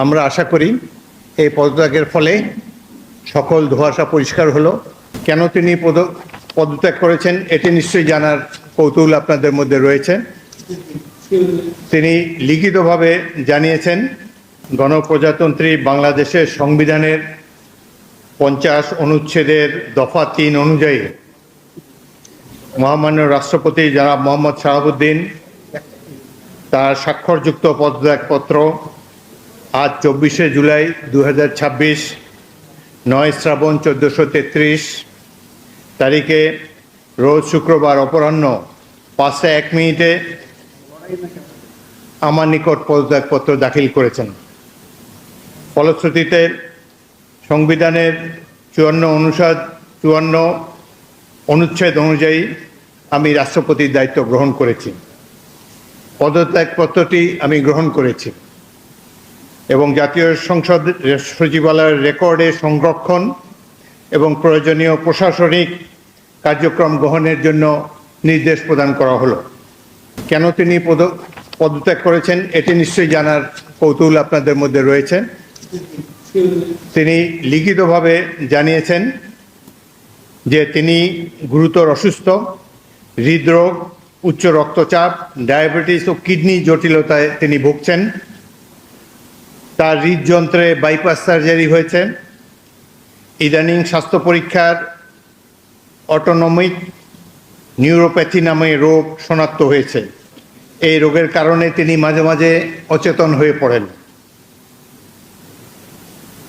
আমরা আশা করি এই পদত্যাগের ফলে সকল ধোঁয়াশা পরিষ্কার হলো। কেন তিনি পদত্যাগ করেছেন এটি নিশ্চয়ই জানার কৌতূহল আপনাদের মধ্যে রয়েছে। তিনি লিখিতভাবে জানিয়েছেন, গণপ্রজাতন্ত্রী বাংলাদেশের সংবিধানের 50 অনুচ্ছেদের দফা 3 অনুযায়ী মহামান্য রাষ্ট্রপতি জনাব মোহাম্মদ শাহাবুদ্দিন তার স্বাক্ষরযুক্ত পদত্যাগপত্র আজ 24শে জুলাই 2026 9 শ্রাবণ 1433 তারিখে রোজ শুক্রবার অপরাহ্ন 5:01 আমার নিকট পদত্যাগপত্র দাখিল করেছেন। ফলশ্রুতিতে সংবিধানের 54 অনুচ্ছেদ অনুযায়ী আমি রাষ্ট্রপতির দায়িত্ব গ্রহণ করেছি। পদত্যাগপত্রটি আমি গ্রহণ করেছি এবং জাতীয় সংসদ সচিবালয়ের রেকর্ডে সংরক্ষণ এবং প্রয়োজনীয় প্রশাসনিক কার্যক্রম গ্রহণের জন্য নির্দেশ প্রদান করা হলো। কেন তিনি পদত্যাগ করেছেন এটি নিশ্চয়ই জানার কৌতূহল আপনাদের মধ্যে রয়েছে। তিনি লিখিতভাবে জানিয়েছেন যে তিনি গুরুতর অসুস্থ, হৃদরোগ, উচ্চ রক্তচাপ, ডায়াবেটিস ও কিডনি জটিলতায় তিনি ভুগছেন। তার হৃদযন্ত্রে বাইপাস সার্জারি হয়েছে। ইদানিং স্বাস্থ্য পরীক্ষার অটোনমিক নিউরোপ্যাথি নামে রোগ শনাক্ত হয়েছে। এই রোগের কারণে তিনি মাঝে মাঝে অচেতন হয়ে পড়েন।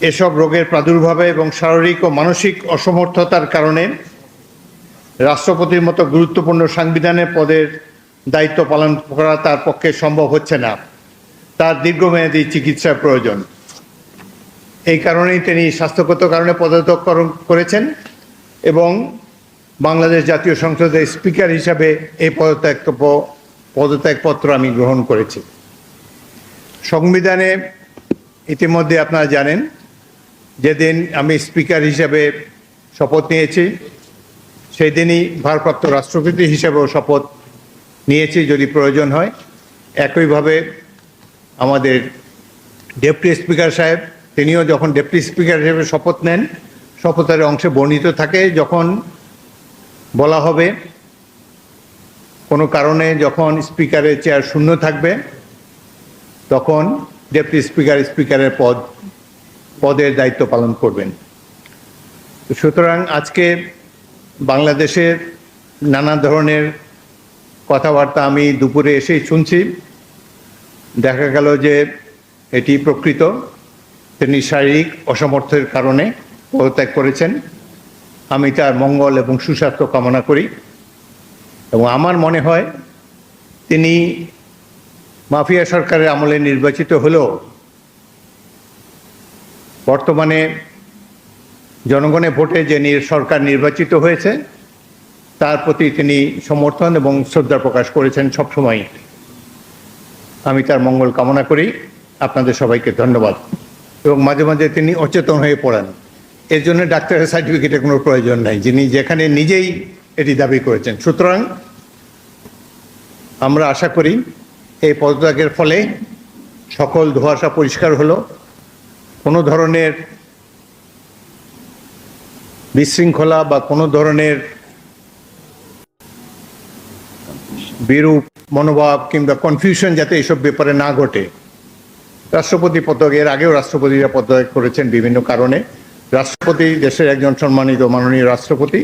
এসব রোগের প্রাদুর্ভাবে এবং শারীরিক ও মানসিক অসমর্থতার কারণে রাষ্ট্রপতির মতো গুরুত্বপূর্ণ সাংবিধানিক পদের দায়িত্ব পালন করা তার পক্ষে সম্ভব হচ্ছে না। তার দীর্ঘমেয়াদী চিকিৎসার প্রয়োজন। এই কারণেই তিনি স্বাস্থ্যগত কারণে পদত্যাগ করেছেন এবং বাংলাদেশ জাতীয় সংসদের স্পিকার হিসাবে এই পদত্যাগপত্র আমি গ্রহণ করেছি। সংবিধানে ইতিমধ্যে আপনারা জানেন, যেদিন আমি স্পিকার হিসাবে শপথ নিয়েছি সেই দিনই ভারপ্রাপ্ত রাষ্ট্রপতি হিসাবেও শপথ নিয়েছি যদি প্রয়োজন হয়। একইভাবে আমাদের ডেপুটি স্পিকার সাহেব, তিনিও যখন ডেপুটি স্পিকার হিসেবে শপথ নেন, শপথের অংশে বর্ণিত থাকে যখন বলা হবে কোনো কারণে যখন স্পিকারের চেয়ার শূন্য থাকবে তখন ডেপুটি স্পিকারের পদের দায়িত্ব পালন করবেন। সুতরাং আজকে বাংলাদেশের নানা ধরনের কথাবার্তা আমি দুপুরে এসেই শুনছি। দেখা গেল যে এটি প্রকৃত, তিনি শারীরিক অসমর্থের কারণে পদত্যাগ করেছেন। আমি তার মঙ্গল এবং সুস্বাস্থ্য কামনা করি এবং আমার মনে হয় তিনি মাফিয়া সরকারের আমলে নির্বাচিত হলেও বর্তমানে জনগণের ভোটে যে সরকার নির্বাচিত হয়েছে তার প্রতি তিনি সমর্থন এবং শ্রদ্ধা প্রকাশ করেছেন সবসময়। আমি তার মঙ্গল কামনা করি। আপনাদের সবাইকে ধন্যবাদ। এবং মাঝে মাঝে তিনি অচেতন হয়ে পড়েন, এর জন্য ডাক্তারের সার্টিফিকেটের কোনো প্রয়োজন নাই, যিনি যেখানে নিজেই এটি দাবি করেছেন। সুতরাং আমরা আশা করি এই পদত্যাগের ফলে সকল ধোঁয়াশা পরিষ্কার হলো। কোনো ধরনের বিশৃঙ্খলা বা কোনো ধরনের বিরূপ মনোভাব কিংবা কনফিউশন যাতে এইসব ব্যাপারে না ঘটে। রাষ্ট্রপতি পদত্যাগের আগেও রাষ্ট্রপতিরা পদত্যাগ করেছেন বিভিন্ন কারণে। রাষ্ট্রপতি দেশের একজন সম্মানিত মাননীয় রাষ্ট্রপতি,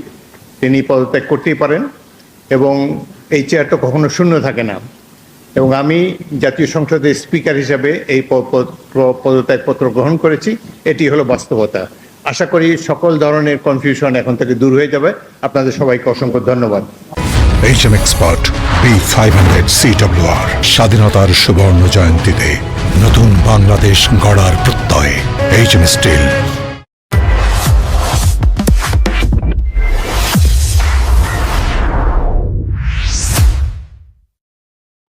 তিনি পদত্যাগ করতেই পারেন এবং এই চেয়ার তো কখনো শূন্য থাকে না। এবং আমি জাতীয় সংসদের স্পিকার হিসাবে এই পদত্যাগপত্র গ্রহণ করেছি। এটি হলো বাস্তবতা। আশা করি সকল ধরনের কনফিউশন এখন থেকে দূর হয়ে যাবে। আপনাদের সবাইকে অসংখ্য ধন্যবাদ। HM Expert B500 CWR স্বাধীনতার সুবর্ণ জয়ন্তীতে নতুন বাংলাদেশ গড়ার প্রত্যয়। HM Steel।